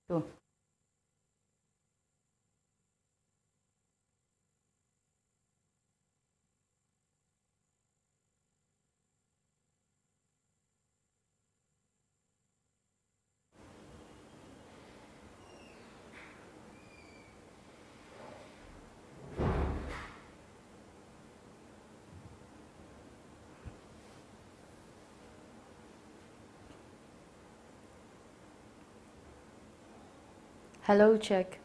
Sure. Hello, check.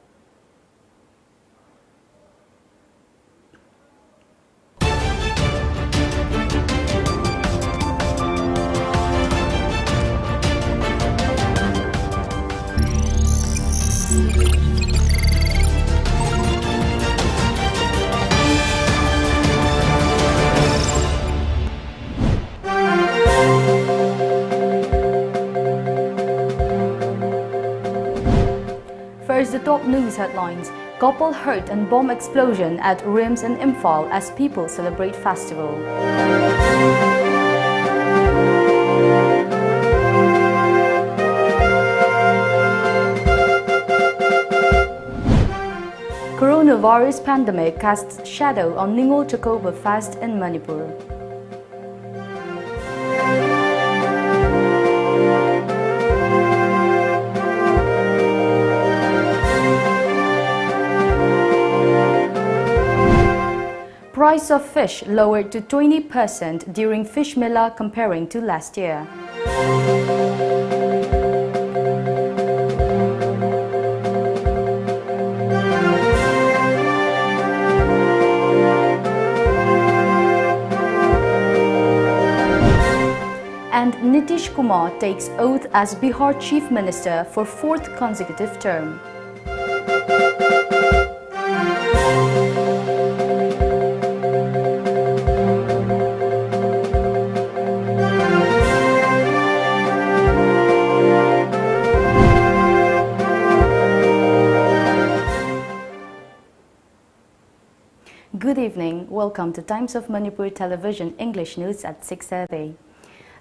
First, the top news headlines. Couple hurt and bomb explosion at RIMS in Imphal as people celebrate festival. Coronavirus pandemic casts shadow on Ningol Chakoba fast in Manipur. Price of fish lowered to 20% during Fish Mela comparing to last year. And Nitish Kumar takes oath as Bihar Chief Minister for 4th consecutive term. Good evening, welcome to Times of Manipur Television English News at 6:30.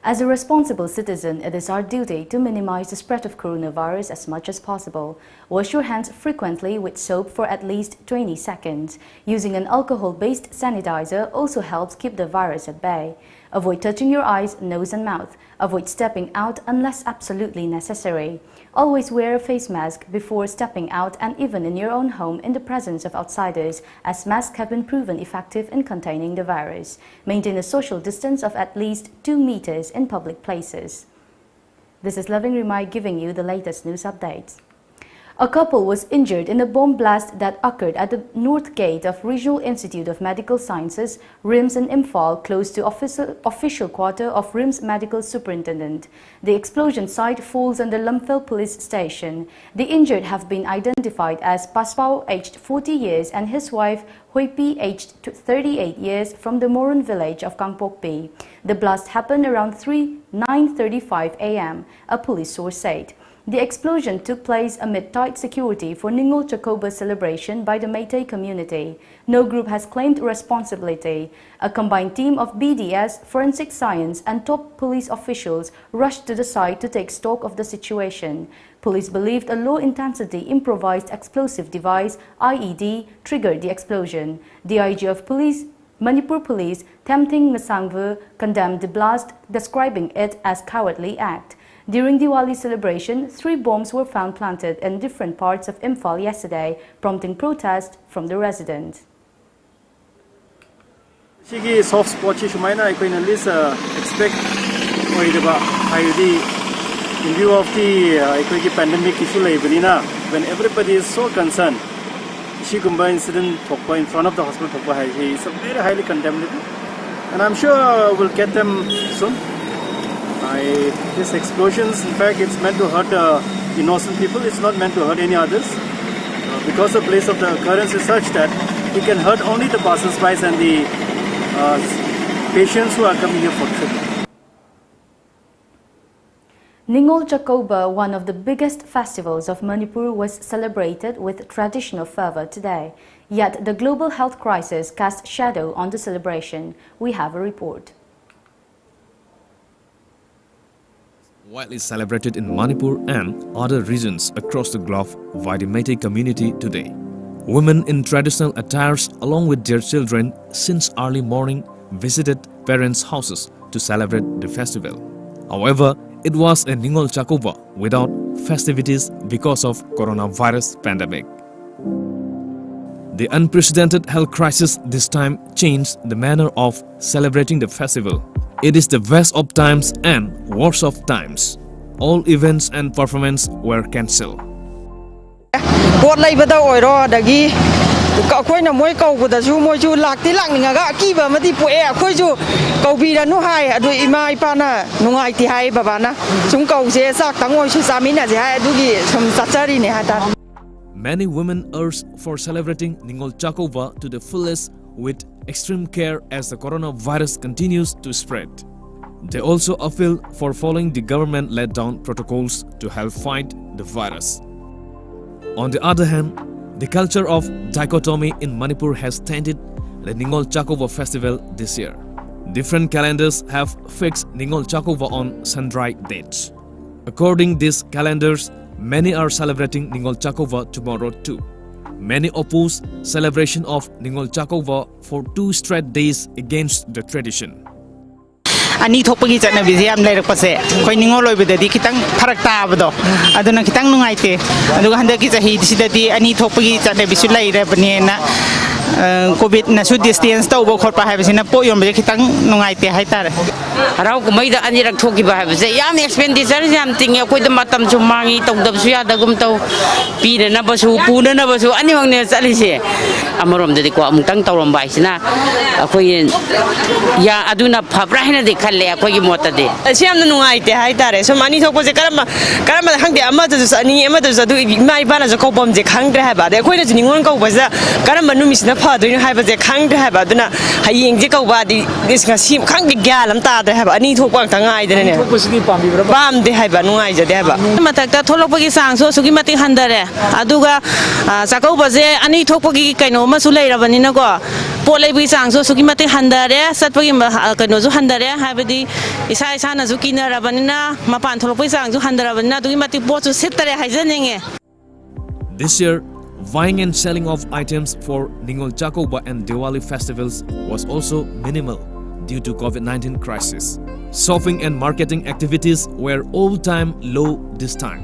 As a responsible citizen, it is our duty to minimize the spread of coronavirus as much as possible. Wash your hands frequently with soap for at least 20 seconds. Using an alcohol-based sanitizer also helps keep the virus at bay. Avoid touching your eyes, nose and mouth. Avoid stepping out unless absolutely necessary. Always wear a face mask before stepping out and even in your own home in the presence of outsiders, as masks have been proven effective in containing the virus. Maintain a social distance of at least 2 meters in public places. This is Loving RIMAI giving you the latest news updates. A couple was injured in a bomb blast that occurred at the north gate of Regional Institute of Medical Sciences, RIMS in Imphal, close to official quarter of RIMS Medical Superintendent. The explosion site falls under Lumphel Police Station. The injured have been identified as Paspao, aged 40 years, and his wife, Hoipi, aged 38 years, from the Moron village of Kangpokpi. The blast happened around 9:35 a.m., a police source said. The explosion took place amid tight security for Ningol Chakoba celebration by the Meitei community. No group has claimed responsibility. A combined team of BDS, forensic science and top police officials rushed to the site to take stock of the situation. Police believed a low-intensity improvised explosive device, IED, triggered the explosion. The IG of Police, Manipur Police, Temting Ngasangvu, condemned the blast, describing it as cowardly act. During Diwali celebration, 3 bombs were found planted in different parts of Imphal yesterday, prompting protest from the residents. Sigi soft spot chi sumaina aikoina list expect oidaba hayudi in view of the aikoigi pandemic issue leibelina, when everybody is so concerned, Shigumba incident thokpa in front of the hospital thokpa hai is very highly condemnable, and I'm sure we'll get them soon. This explosions, in fact, it's meant to hurt innocent people. It's not meant to hurt any others, because the place of the occurrence is such that it can hurt only the passers-by and the patients who are coming here for treatment. Ningol Chakoba, one of the biggest festivals of Manipur, was celebrated with traditional fervor today. Yet the global health crisis cast shadow on the celebration. We have a report. Widely celebrated in Manipur and other regions across the globe by the Meitei community today. Women in traditional attires along with their children since early morning visited parents' houses to celebrate the festival. However, it was a Ningol Chakova without festivities because of coronavirus pandemic. The unprecedented health crisis this time changed the manner of celebrating the festival. It is the best of times and worst of times. All events and performances were cancelled. Many women urge for celebrating Ningol Chakova to the fullest with extreme care as the coronavirus continues to spread. They also appeal for following the government laid-down protocols to help fight the virus. On the other hand, the culture of dichotomy in Manipur has tainted the Ningol Chakova festival this year. Different calendars have fixed Ningol Chakova on sundry dates. According to these calendars, many are celebrating Ningol Chakova tomorrow too. Many oppose celebration of Ningol Chakova for 2 straight days against the tradition. Ani thopagi chana biziam lai rakpase khoi ningol loi bedadi kitang pharak ta abdo aduna kitang nungai te aduga handaki chahi sidadi ani thopagi chana bisu lai ra bani na covid na su distance tawbo khotpa haibasina po yom be kitang nungai te haitare harau kumai da ani rak thoki ba haibase yam expenditure yam tinge koi da matam chu mangi tawdab su ya da gum taw pi na basu pu na basu ani wangne chalise amarom de ko amutang tawrom bai sina akoi ya aduna phabra hina de khalle akoi gi mota de siam na nungai te haitare so mani thokpo je karama hangde ama ju ani ama ju du mai bana jo ko bom je khangdre ha ba de khoi na ju ningon ko ba ja karama numis na pha doin ha ba je khangdre ha ba duna hayeng je ko ba di dis nga sim khangde gyalam ta de ha ba ani thokpa ta ngai de ne thokpo sigi pambi bra pam de ha ba nungai je de ha ba matakta tholokpagi sang so sugi mati handare aduga sakau ba je ani thokpagi kaino ma su leirabani na ko polai bi sang so sugi mati handare satpagi kaino ju handare habadi isa isa na ju kinarabani na mapan tholokpagi sang ju handarabani na dugi mati po chu setare haijaninge. This year, buying and selling of items for Ningol Chakova and Diwali festivals was also minimal due to COVID-19 crisis. Shopping and marketing activities were all-time low this time.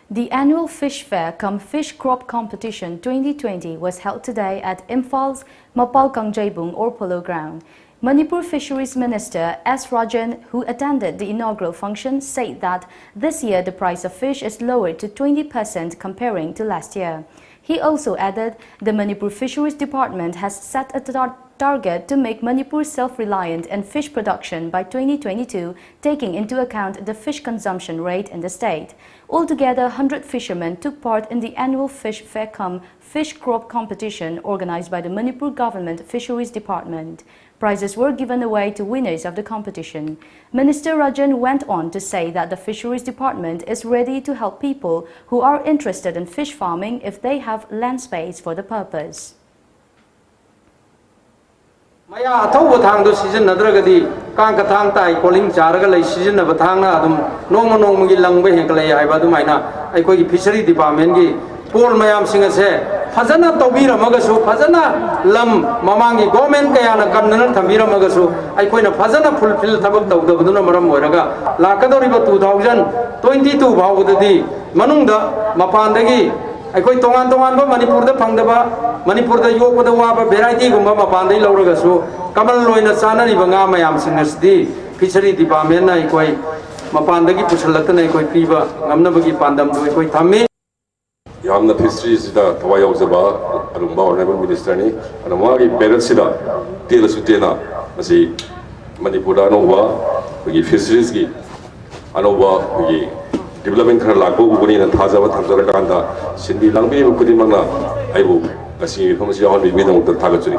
The annual Fish Fair cum Fish Crop Competition 2020 was held today at Imphal's Mapal Kangjebung or Polo Ground. Manipur Fisheries Minister S. Rajan, who attended the inaugural function, said that this year the price of fish is lowered to 20% comparing to last year. He also added the Manipur Fisheries Department has set a target to make Manipur self-reliant in fish production by 2022, taking into account the fish consumption rate in the state. Altogether, 100 fishermen took part in the annual Fish Fair cum Fish Crop Competition organized by the Manipur Government Fisheries Department. Prizes were given away to winners of the competition. Minister Rajan went on to say that the Fisheries Department is ready to help people who are interested in fish farming if they have land space for the purpose. Maya atau batang do season nadragadi kang kathang tai calling charaga lay season na batang na adum nong gi langbe heklay ai badu maina ai koi fishery department gi pol mayam singa se fazana tobira magasu fazana lam mamangi government kaya na kamna thamira magasu ai koi na fazana fulfill thabak tawdabuduna maram oiraga lakadori ba 2022 bawudadi manungda mapandagi ai koi tongan ba manipur da phangdaba manipur da yok da wa ba variety gumba mapandai lauragasu kamal loina chana ri banga mayam singasdi fishery department na ai koi mapandagi pusalakna ai koi piba ngamna bagi pandam do ai koi thamme yamna fisheries da thawai yauzaba arumba honorable minister ni anamagi parents da tela sutena asi manipur anova bagi fisheries gi anova bagi development khara lagbo uguni na thajaba thamjara kanda sindi langbi kudi mangna aibu asi famasi yawan bi medang ta thagachuri.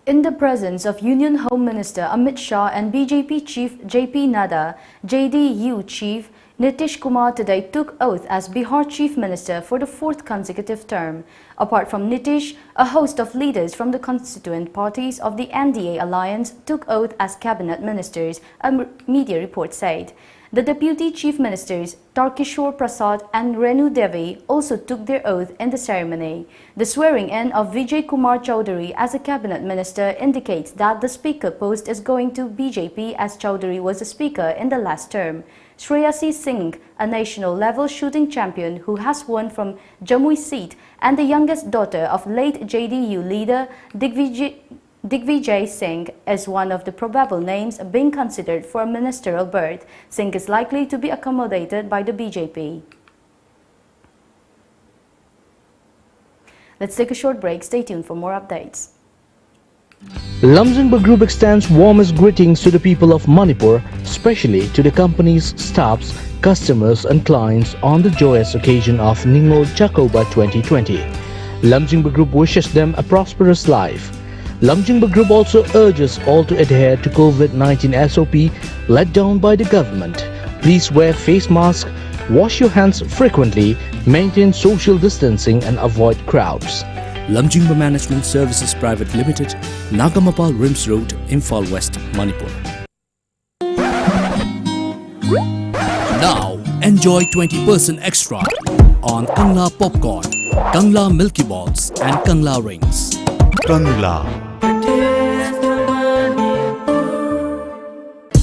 In the presence of Union Home Minister Amit Shah and BJP Chief JP Nadda, JDU Chief Nitish Kumar today took oath as Bihar Chief Minister for the 4th consecutive term. Apart from Nitish, a host of leaders from the constituent parties of the NDA alliance took oath as cabinet ministers, a media report said. The Deputy Chief Ministers Tarkishore Prasad and Renu Devi also took their oath in the ceremony. The swearing-in of Vijay Kumar Chowdhury as a cabinet minister indicates that the speaker post is going to BJP as Chowdhury was the speaker in the last term. Shreyasi Singh, a national-level shooting champion who has won from Jamui seat and the youngest daughter of late JDU leader Digvijay Singh, is one of the probable names being considered for a ministerial berth. Singh is likely to be accommodated by the BJP. Let's take a short break. Stay tuned for more updates. Lumjingba Group extends warmest greetings to the people of Manipur, especially to the company's staffs, customers and clients on the joyous occasion of Ningol Chakoba 2020. Lumjingba Group wishes them a prosperous life. Lumjingba Group also urges all to adhere to COVID-19 SOP laid down by the government. Please wear face mask, wash your hands frequently, maintain social distancing and avoid crowds. Lumjingba Management Services Private Limited, Nagamapal Rims Road, Imphal West, Manipur. Now enjoy 20% extra on Kangla Popcorn, Kangla Milky Balls and Kangla Rings. Kangla.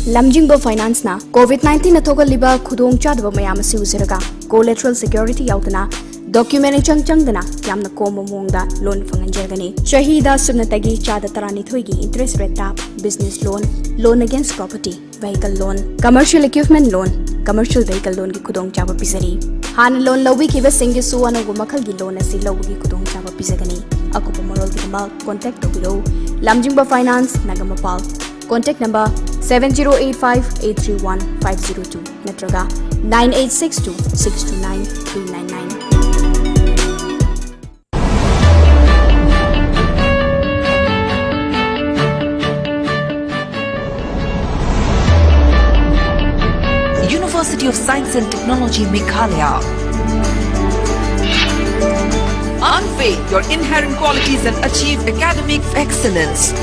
Lumjingba Finance na COVID-19 athogalliba khudong chadaba mayam asi uziraga collateral security yautana document changdana yamna koma mongda loan fanganjagani shahida sunatagi chada tarani thoigi interest rate tap business loan against property vehicle loan commercial equipment loan commercial vehicle loan ki khudong chaba pisari han loan lobi ki basingi suwana gu makhal gi loan asi lobi ki khudong chaba pisagani akupa moral gi mal contact to below Lumjingba Finance Nagamapal. Contact number 7085-831-502 Natraga 9862-629-399. University of Science and Technology Meghalaya. Unveil your inherent qualities and achieve academic excellence.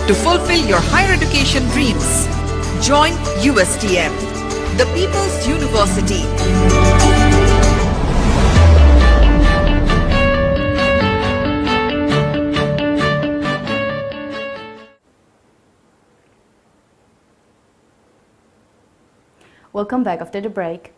To fulfill your higher education dreams, join USTM, the People's University. Welcome back after the break.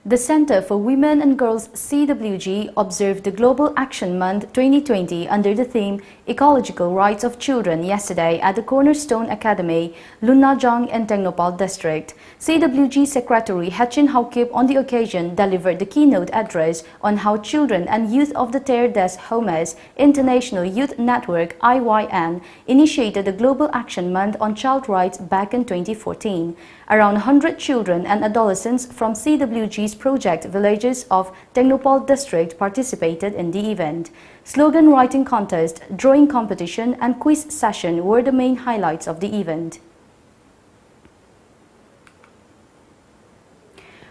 The Center for Women and Girls CWG observed the Global Action Month 2020 under the theme Ecological Rights of Children yesterday at the Cornerstone Academy, Lunajang in Tengnopal District. CWG Secretary Hachin Haukip on the occasion delivered the keynote address on how children and youth of the Terdes Homes International Youth Network IYN initiated the Global Action Month on Child Rights back in 2014. Around 100 children and adolescents from CWG's project villages of Tengnopal District participated in the event. Slogan writing contest, drawing competition and quiz session were the main highlights of the event.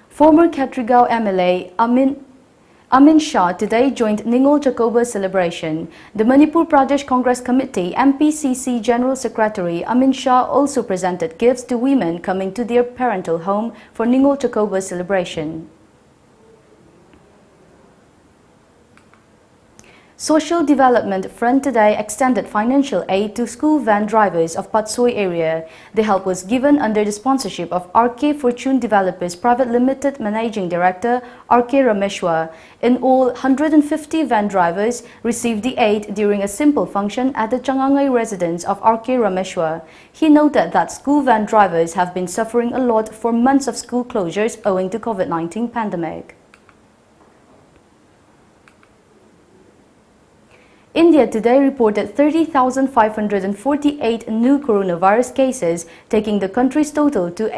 Former Katrigao MLA Amin Shah today joined Ningol Chakoba celebration. The Manipur Pradesh Congress Committee MPCC General Secretary Amin Shah also presented gifts to women coming to their parental home for Ningol Chakoba celebration. Social Development Front today extended financial aid to school van drivers of Patsoi area. The help was given under the sponsorship of RK Fortune Developers Private Limited Managing Director RK Rameshwar. In all, 150 van drivers received the aid during a simple function at the Changangai residence of RK Rameshwar. He noted that school van drivers have been suffering a lot for months of school closures owing to COVID-19 pandemic. India today reported 30,548 new coronavirus cases, taking the country's total to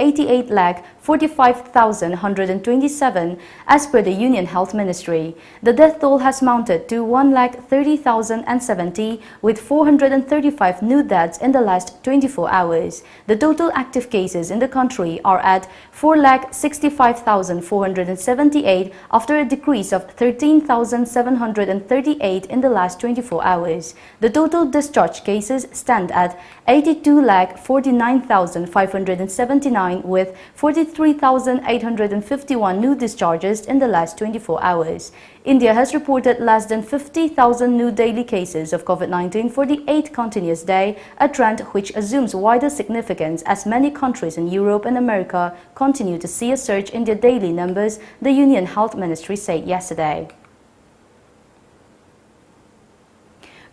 45,127 as per the Union Health Ministry. The death toll has mounted to 1,30,070 with 435 new deaths in the last 24 hours. The total active cases in the country are at 4,65,478 after a decrease of 13,738 in the last 24 hours. The total discharge cases stand at 82,49,579 with 43,851 new discharges in the last 24 hours. India has reported less than 50,000 new daily cases of COVID-19 for the 8th continuous day, a trend which assumes wider significance as many countries in Europe and America continue to see a surge in their daily numbers, the Union Health Ministry said yesterday.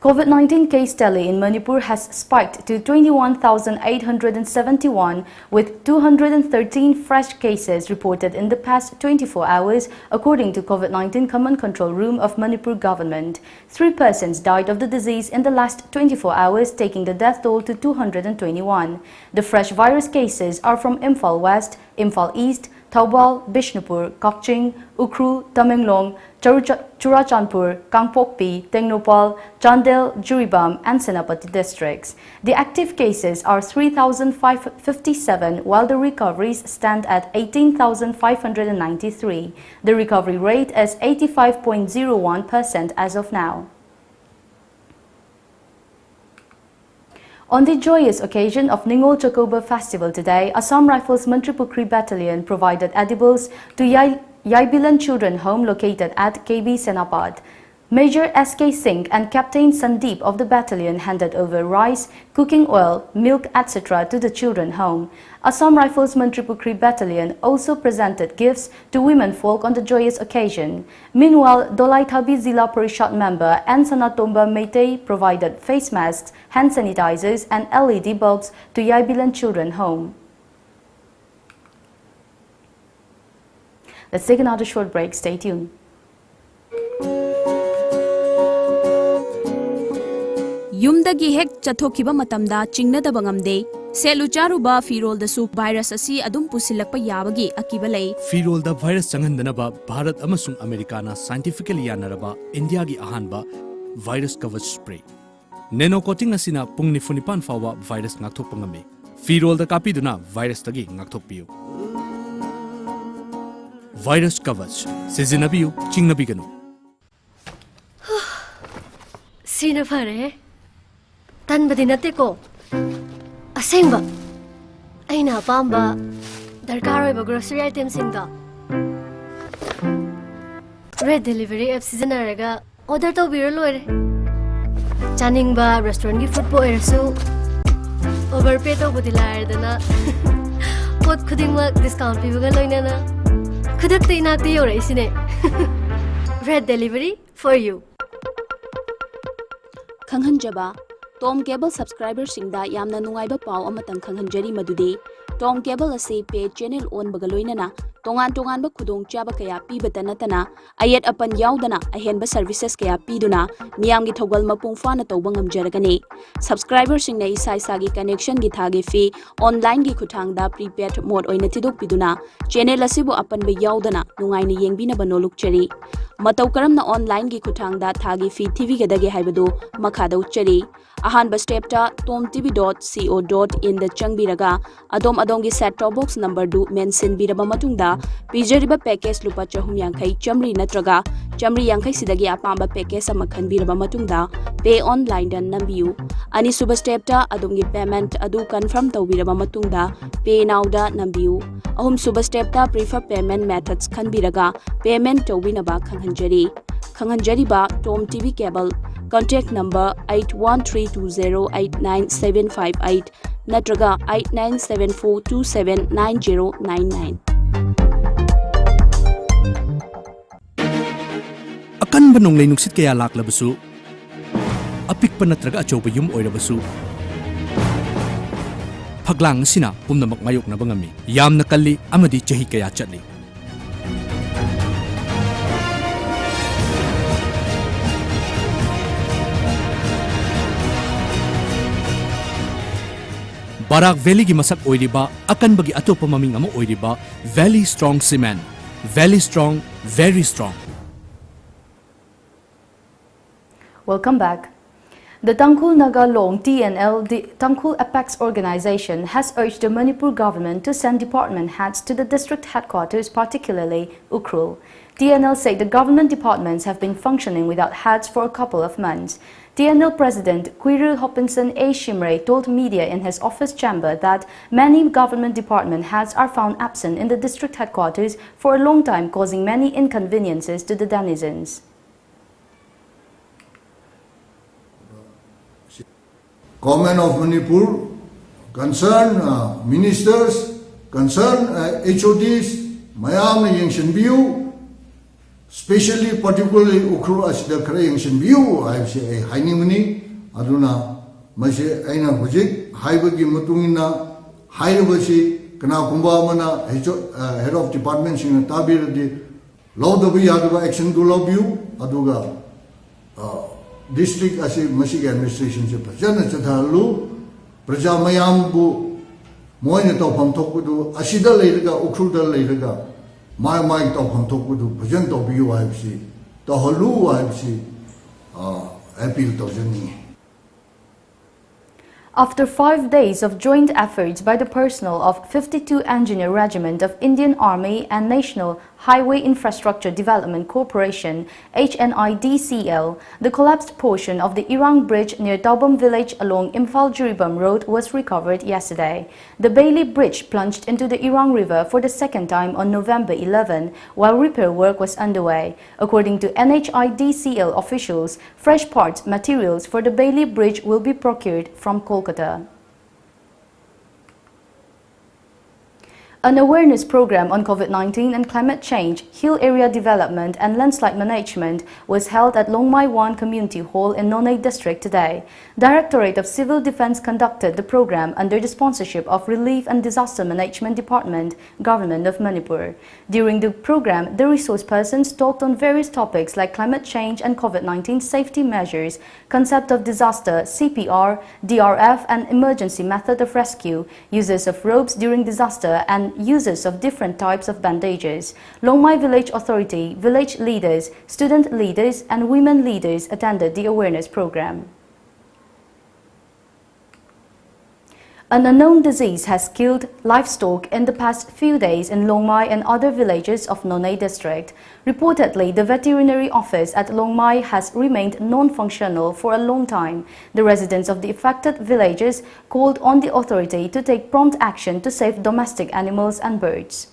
COVID-19 case tally in Manipur has spiked to 21,871 with 213 fresh cases reported in the past 24 hours according to COVID-19 Command Control Room of Manipur government. 3 persons died of the disease in the last 24 hours, taking the death toll to 221. The fresh virus cases are from Imphal West, Imphal East, Taubal, Bishnupur, Kakching, Ukhrul, Tamenglong, Churachandpur, Kangpokpi, Tengnopal, Chandel, Juribam and Senapati districts. The active cases are 3,557 while the recoveries stand at 18,593. The recovery rate is 85.01% as of now. On the joyous occasion of Ningol Chakoba Festival today, Assam Rifles Manipuri Battalion provided edibles to Yaibilan Children Home located at KB Senapad. Major S.K. Singh and Captain Sandeep of the battalion handed over rice, cooking oil, milk, etc. to the children home. Assam Rifles Manipuri Battalion also presented gifts to women folk on the joyous occasion. Meanwhile, Dolai Thabi Zila Parishad member and Sanatomba Meitei provided face masks, hand sanitizers and LED bulbs to Yaibilan Children Home. Let's take another short break. Stay tuned. Yumdagi hek chathokiba matamda chingnadaba ngamde selu charuba firoldasu virus asi adum pusilakpa yabagi akiba lei. Firolda virus changhandanaba Bharat amasung Americana scientifically yanaraba India gi ahanba virus coverage spray. Nano coating asina pung nifunipan fawa virus ngakthokpa ngame. Firolda kapiduna virus tagi ngakthokpiu. Virus coverage sizinabiu chingnabiganu. Sina phare tan badinate ko asengba aina pamba darkar oiba grocery items sinda red delivery app seasonaraga order to biro loire chaningba restaurant gi food po erasu overpay to budilare dana pot khudingma discount pibaga loina na khudakte inakte yore isine red delivery for you. Khanghanjaba Tom Cable subscriber singda yamna nungaiba pau amatang khanghanjari madude Tom Cable ase pay channel on bagaloinana tongan ba khudong chaba kaya pibata natana ayat apan yaudana ahenba services kaya piduna miyamgi thogal mapung fana tawba ngamjaragani subscriber singna isa gi connection gi thage fee online gi khuthangda prepaid mode oina tidok piduna channel asibu apan ba yaudana nungaina yengbina banolukchari matau karamna online gi khuthangda thage fee tv gadage haibadu makhada uchari ahanba step ta tomtv.co.in da changbiraga adom gi set top box number du mention biraba matungda pijariba package lupa chahum yankai chamri natraga chamri yankai sidagi apamba package ama khanbiraba matungda pay online dan nambiu ani suba step ta adom gi payment adu confirm tawbiraba matungda pay now da nambiu ahum suba step ta prefer payment methods khanbiraga payment tawbinaba khanghanjari ba Tom TV Cable contact number 8132089758 natraga 8974279099 akan banong lay nuksit kaya laklabasu apik pa natraga achoba yum oirabasu phaglang sina pumnamak mayok na bangami yamna kalli amadi chahi kaya chatli Barak Valley gi masak oiriba akan bagi atopa maming ama oiriba Valley Strong Cement. Valley Strong, very strong. Welcome back. The Tangkhul Naga Long TNL, the Tangkhul Apex organization, has urged the Manipur government to send department heads to the district headquarters, particularly Ukhrul. TNL said the government departments have been functioning without heads for a couple of months. TNL President Quiru Hopinson A. Shimray told media in his office chamber that many government department heads are found absent in the district headquarters for a long time, causing many inconveniences to the denizens. Government of Manipur, concerned ministers, concerned HODs, Mayam Yangshan View, especially particularly Ukru Asida Kara Yangshan View, I say Hainimani, Aduna, Mashe Aina Hojik, Haibagi Matungina, Haibasi, Kana Kumbamana, head of department, Sing Tabir, the law the Yadava action to love you, Aduga. District as a Masik administration Jana Chatalu, Praja Mayambu, Moina Topam Tokudu, Asida Lega, Ukruda Lega, my mind Topam Tokudu, Present of UIFC, the Holu IFC, appeal to Jani. After 5 days of joint efforts by the personnel of 52 Engineer Regiment of Indian Army and National Highway Infrastructure Development Corporation HNIDCL, the collapsed portion of the Irang Bridge near Taubam village along Imphal-Jiribam Road was recovered yesterday. The Bailey Bridge plunged into the Irang River for the second time on November 11, while repair work was underway. According to NHIDCL officials, fresh parts materials for the Bailey Bridge will be procured from Kolkata. An awareness program on COVID-19 and climate change, hill area development and landslide management was held at Longmai 1 Community Hall in Nonai District today. Directorate of Civil Defense conducted the program under the sponsorship of Relief and Disaster Management Department, Government of Manipur. During the program, the resource persons talked on various topics like climate change and COVID-19 safety measures, concept of disaster, CPR, DRF and emergency method of rescue, uses of ropes during disaster and uses of different types of bandages. Longmai Village Authority, village leaders, student leaders and women leaders attended the awareness program. An unknown disease has killed livestock in the past few days in Longmai and other villages of Nonai district. Reportedly, the veterinary office at Longmai has remained non-functional for a long time. The residents of the affected villages called on the authority to take prompt action to save domestic animals and birds.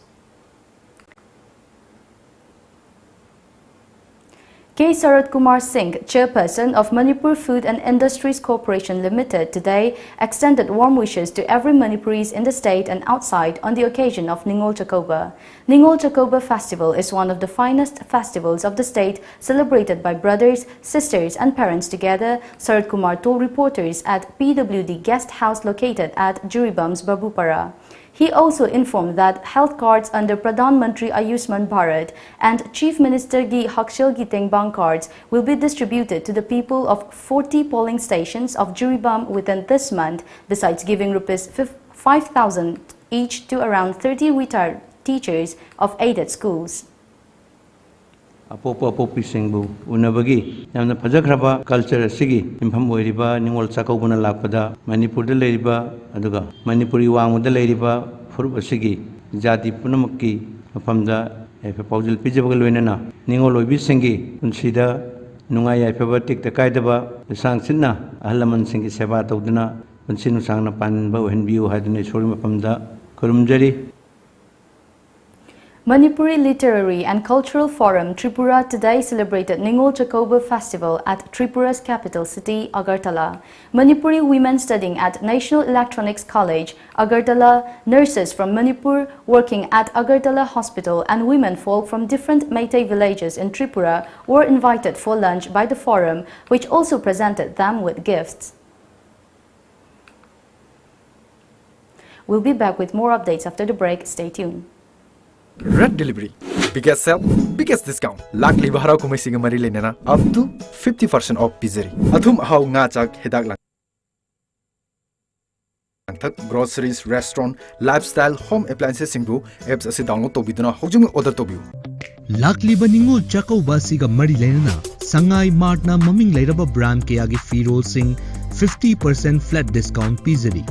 K. Sarat Kumar Singh, chairperson of Manipur Food and Industries Corporation Limited, today extended warm wishes to every Manipuris in the state and outside on the occasion of Ningol Chakoba. Ningol Chakoba Festival is one of the finest festivals of the state, celebrated by brothers, sisters and parents together, Sarat Kumar told reporters at PWD guest house located at Jiribam's Babupara. He also informed that health cards under Pradhan Mantri Ayushman Bharat and Chief Minister Gi Hakshil Giteng Bank cards will be distributed to the people of 40 polling stations of Jiribam within this month, besides giving Rs 5,000 each to around 30 retired teachers of aided schools. Apopo Singbu, Unabagi, Yamna Pajakraba, culture Sigi, Impam Weriba, Ningol Sakobuna Lapada, Manipur de Ladiba, Aduga, Manipuri Wang de Ladiba, Furba Sigi, Jati Punamaki, Apamda, Epaujil Pijabalwena, Ningol Bisingi, Unsida, Nungaya Pabatik, the Kaidaba, the Sang Sina, Alaman Singi Sabata Udana, Unsinu Sangna Panbo and View had an Ishurim Pamda, Kurumjari. Manipuri Literary and Cultural Forum Tripura today celebrated Ningol Chakoba Festival at Tripura's capital city, Agartala. Manipuri women studying at National Electronics College, Agartala, nurses from Manipur working at Agartala Hospital and women folk from different Meitei villages in Tripura were invited for lunch by the forum, which also presented them with gifts. We'll be back with more updates after the break. Stay tuned. Red Delivery. Biggest sale, biggest discount. Lakli baharaw kumay singa mari lenena up to 50% off pizzery. Athum ahaw nga chak hedak lang. groceries, restaurant, lifestyle, home appliances singbu apps ase download tobiduna hojung order tobiu. Lakliba ningol chakauba siga mari leina sangai martna maming leiraba brand kayagi firol sing 50% flat discount pizari.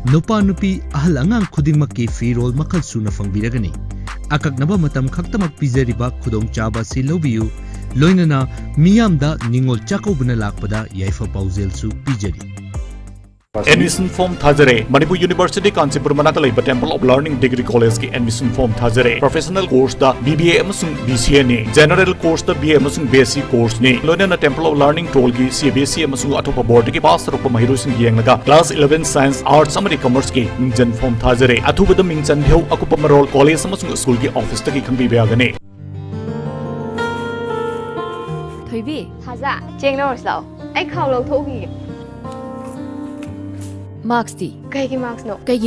Nupa nupi ahal angang khudingmakki firol makal suna fangbiragani. Akaknaba matam khaktamak pizariba khudong chaba si lobiu loinana miyamda ningol chakaubuna lakpada yaifa pauzel su pizari. Admission form Thajare, Manipur University Kanchipur Manata Laiba Temple of Learning Degree College ki admission form Thajare. Professional course da BBA amasung BCA ne, General course da BA amasung BSc course ne. Loinana Temple of Learning Troll ki CBSE amasung atopa board ki pass rupa mahiru sing yengnaga class 11 Science Arts amari Commerce ki mingjan form Thajare. Athubada mingchan dheu akupa marol college amasung school ki office ta ki khangbi beagane. Thoibi, Thaja, cheng no sao. Ai khau lo thogi. Marks di Kaigi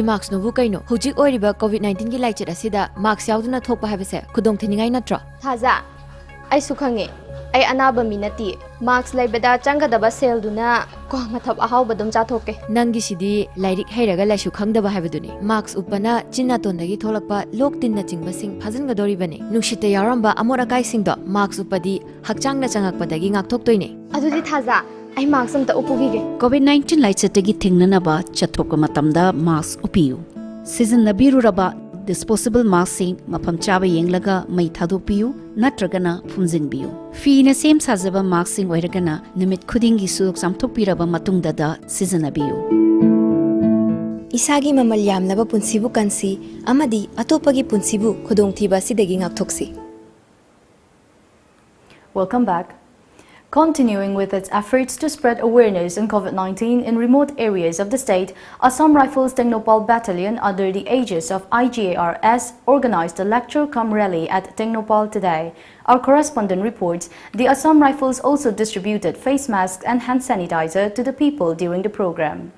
marks no bu kaino hojik oiriba COVID-19 gi laichet asida marks yauduna thokpa habese khudong thiningai natra Thaja, ai sukhange. Ai anaba minati. Marks laibada changadaba sel duna ko mathap ahau badum chathoke. Nangi sidi lairik hairaga laisu khangdaba habaduni marks upana chinna tondagi tholakpa lok tinna chingbasing phajingadori bane nushite yaramba amora kai singdo marks upadi hakchangna changakpadagi ngakthoktoine Adudi Thaja, ai marks amta upugige. COVID-19 laichetagi thingnanaba chathoka matamda mask upiyu. Season nabiruraba disposable mask sing mapam chaba yenglaga mai thadopiyu natragana phumjinbiyu. Fina sem sajaba mask sing oiragana nimit khudingi suluk samthopiraba matungda da season abiyu. Isagi mamal yamlaba punsibu kansi amadi atopagi punsibu khudongthiba sidagi ngakthoksi. Welcome back. Continuing with its efforts to spread awareness on COVID-19 in remote areas of the state, Assam Rifles Tengnopal Battalion under the aegis of IGARS organized a lecture-cum rally at Tengnopal today. Our correspondent reports the Assam Rifles also distributed face masks and hand sanitizer to the people during the program.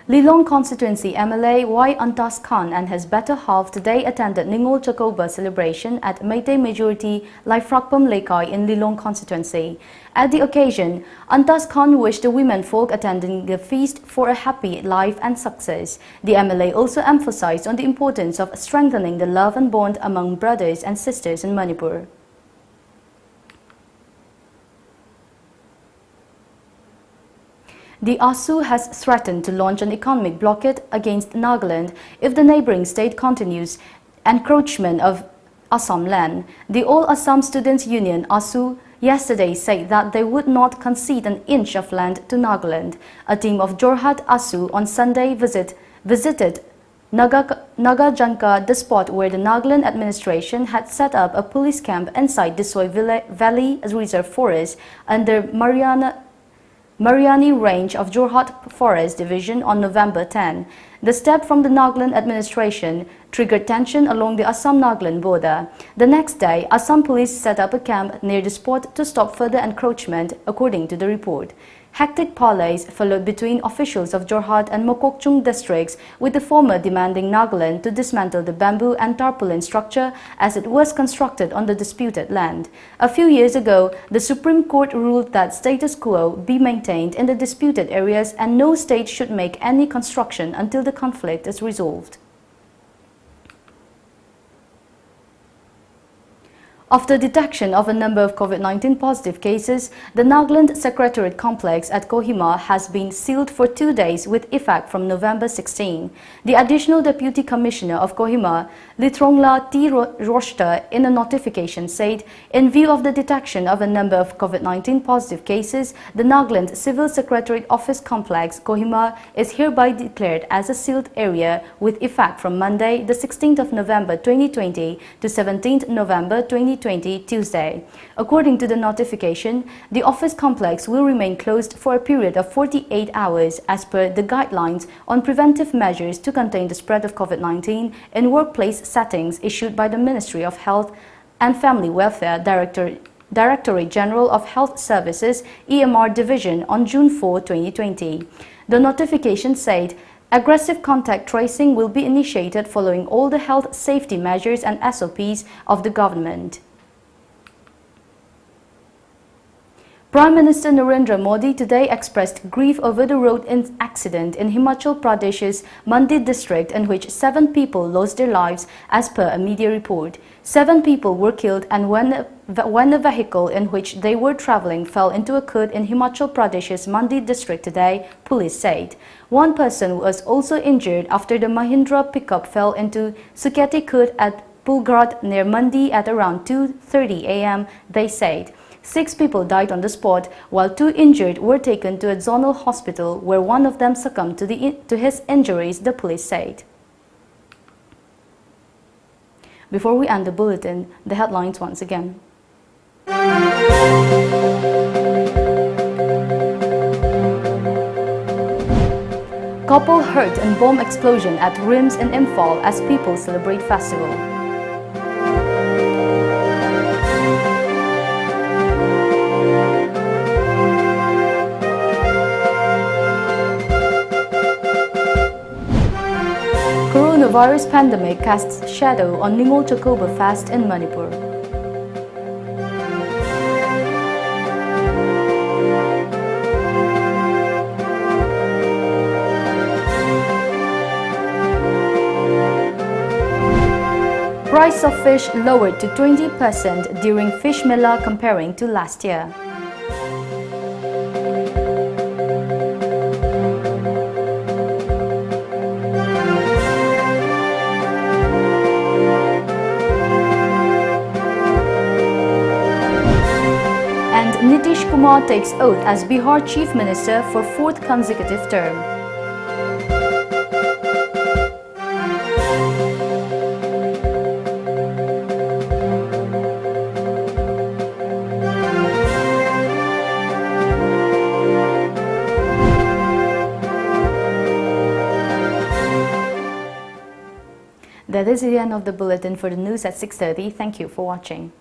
Lilong constituency MLA Y. Antas Khan and his better half today attended Ningol Chakoba celebration at Meitei Majority Laifrakpam Lekai in Lilong constituency. At the occasion, Antas Khan wished the women folk attending the feast for a happy life and success. The MLA also emphasized on the importance of strengthening the love and bond among brothers and sisters in Manipur. The ASU has threatened to launch an economic blockade against Nagaland if the neighboring state continues encroachment of Assam land. The All Assam Students Union ASU yesterday said that they would not concede an inch of land to Nagaland. A team of Jorhat ASU on Sunday visited Nagajanka, the spot where the Nagaland administration had set up a police camp inside the Soy Valley Reserve Forest under Mariani Range of Jorhat Forest Division on November 10. The step from the Nagaland administration triggered tension along the Assam-Nagaland border. The next day, Assam police set up a camp near the spot to stop further encroachment, according to the report. Hectic parleys followed between officials of Jorhat and Mokokchung districts, with the former demanding Nagaland to dismantle the bamboo and tarpaulin structure as it was constructed on the disputed land. A few years ago, the Supreme Court ruled that status quo be maintained in the disputed areas and no state should make any construction until the conflict is resolved. After detection of a number of COVID-19 positive cases, the Nagaland Secretariat complex at Kohima has been sealed for 2 days with effect from November 16. The Additional Deputy Commissioner of Kohima, Litrongla T. Roshta, in a notification said, in view of the detection of a number of COVID-19 positive cases, the Nagaland Civil Secretariat Office complex, Kohima, is hereby declared as a sealed area with effect from Monday, the 16th of November 2020 to 17th November 2020, Tuesday. According to the notification, the office complex will remain closed for a period of 48 hours as per the guidelines on preventive measures to contain the spread of COVID-19 in workplace settings issued by the Ministry of Health and Family Welfare Directorate General of Health Services EMR Division on June 4, 2020. The notification said aggressive contact tracing will be initiated following all the health safety measures and SOPs of the government. Prime Minister Narendra Modi today expressed grief over the road accident in Himachal Pradesh's Mandi district in which 7 people lost their lives as per a media report. 7 people were killed and when a vehicle in which they were travelling fell into a khud in Himachal Pradesh's Mandi district today, police said. 1 person was also injured after the Mahindra pickup fell into Suketi khud at Pulgrad near Mandi at around 2:30 a.m., they said. 6 people died on the spot, while 2 injured were taken to a zonal hospital where one of them succumbed to his injuries, the police said. Before we end the bulletin, the headlines once again. Couple hurt in bomb explosion at RIMS in Imphal as people celebrate festival. Coronavirus pandemic casts shadow on Ningol Chakoba fast in Manipur. Price of fish lowered to 20% during Fish Mela comparing to last year. Nitish Kumar takes oath as Bihar Chief Minister for 4th consecutive term. That is the end of the bulletin. For the news at 6:30. Thank you for watching.